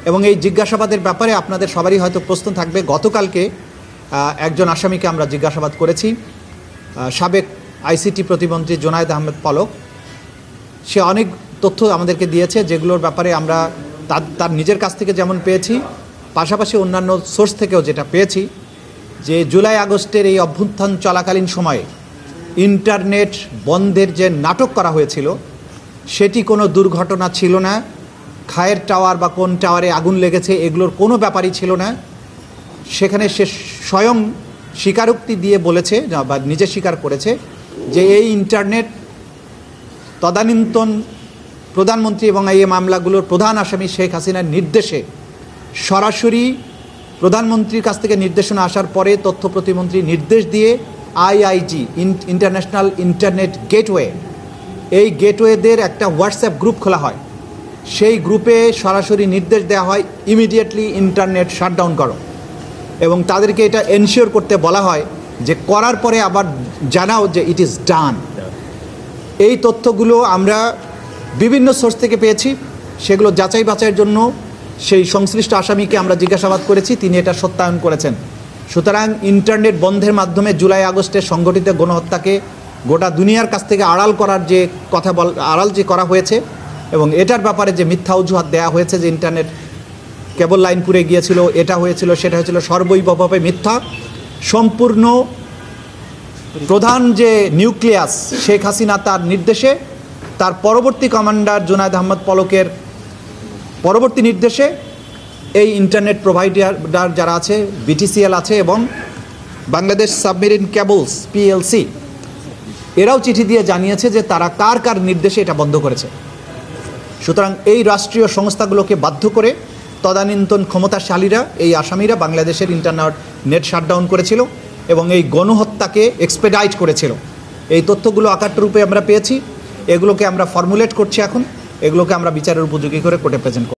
এবং এই জিজ্ঞাসাবাদের ব্যাপারে আপনাদের সবারই হয়তো প্রশ্ন থাকবে। গতকালকে একজন আসামিকে আমরা জিজ্ঞাসাবাদ করেছি, সাবেক আইসিটি প্রতিমন্ত্রী জোনায়েদ আহমেদ পলক। সে অনেক তথ্য আমাদেরকে দিয়েছে, যেগুলোর ব্যাপারে আমরা তার নিজের কাছ থেকে যেমন পেয়েছি, পাশাপাশি অন্যান্য সোর্স থেকেও যেটা পেয়েছি, যে জুলাই আগস্টের এই অভ্যুত্থান চলাকালীন সময়ে ইন্টারনেট বন্ধের যে নাটক করা হয়েছিল সেটি কোনো দুর্ঘটনা ছিল না। খায়ের টাওয়ার বা কোন টাওয়ারে আগুন লেগেছে এগুলোর কোনো ব্যাপারই ছিল না। সেখানে সে স্বয়ং স্বীকারোক্তি দিয়ে বলেছে বা নিজে স্বীকার করেছে যে এই ইন্টারনেট তদানীন্তন প্রধানমন্ত্রী এবং এই মামলাগুলোর প্রধান আসামি শেখ হাসিনার নির্দেশে সরাসরি প্রধানমন্ত্রীর কাছ থেকে নির্দেশনা আসার পরে তথ্য প্রতিমন্ত্রী নির্দেশ দিয়ে আইআইজি ইন্টারন্যাশনাল ইন্টারনেট গেটওয়ে, এই গেটওয়েদের একটা হোয়াটসঅ্যাপ গ্রুপ খোলা হয়। সেই গ্রুপে সরাসরি নির্দেশ দেওয়া হয় ইমিডিয়েটলি ইন্টারনেট শাটডাউন করো, এবং তাদেরকে এটা এনশিওর করতে বলা হয় যে করার পরে আবার জানাও যে ইট ইজ ডান। এই তথ্যগুলো আমরা বিভিন্ন সোর্স থেকে পেয়েছি, সেগুলো যাচাই বাছাইয়ের জন্য সেই সংশ্লিষ্ট আসামিকে আমরা জিজ্ঞাসাবাদ করেছি, তিনি এটা সত্যায়ন করেছেন। সুতরাং ইন্টারনেট বন্ধের মাধ্যমে জুলাই আগস্টের সংগঠিত গণহত্যাকে গোটা দুনিয়ার কাছ থেকে আড়াল করার যে আড়াল যে করা হয়েছে, এবং এটার ব্যাপারে যে মিথ্যা অজুহাত দেওয়া হয়েছে যে ইন্টারনেট কেবল লাইন পুড়ে গিয়েছিল, এটা হয়েছিল সেটা হয়েছিল, সর্বৈবভাবে মিথ্যা। সম্পূর্ণ প্রধান যে নিউক্লিয়াস শেখ হাসিনা তার নির্দেশে, তার পরবর্তী কমান্ডার জোনায়েদ আহমেদ পলকের পরবর্তী নির্দেশে এই ইন্টারনেট প্রোভাইডার যারা আছে, বিটিসিএল আছে এবং বাংলাদেশ সাবমেরিন কেবলস পিএলসি, এরাও চিঠি দিয়ে জানিয়েছে যে তারা কার কার নির্দেশে এটা বন্ধ করেছে। সুতরাং এই রাষ্ট্রীয় সংস্থাগুলোকে বাধ্য করে তদানীন্তন ক্ষমতাশালীরা, এই আসামিরা বাংলাদেশের ইন্টারনেট শাটডাউন করেছিল এবং এই গণহত্যাকে এক্সপেডাইট করেছিল। এই তথ্যগুলো আকাররূপে আমরা পেয়েছি, এগুলোকে আমরা ফর্মুলেট করছি, এখন এগুলোকে আমরা বিচারের উপযোগী করে কোর্টে প্রেজেন্ট করব।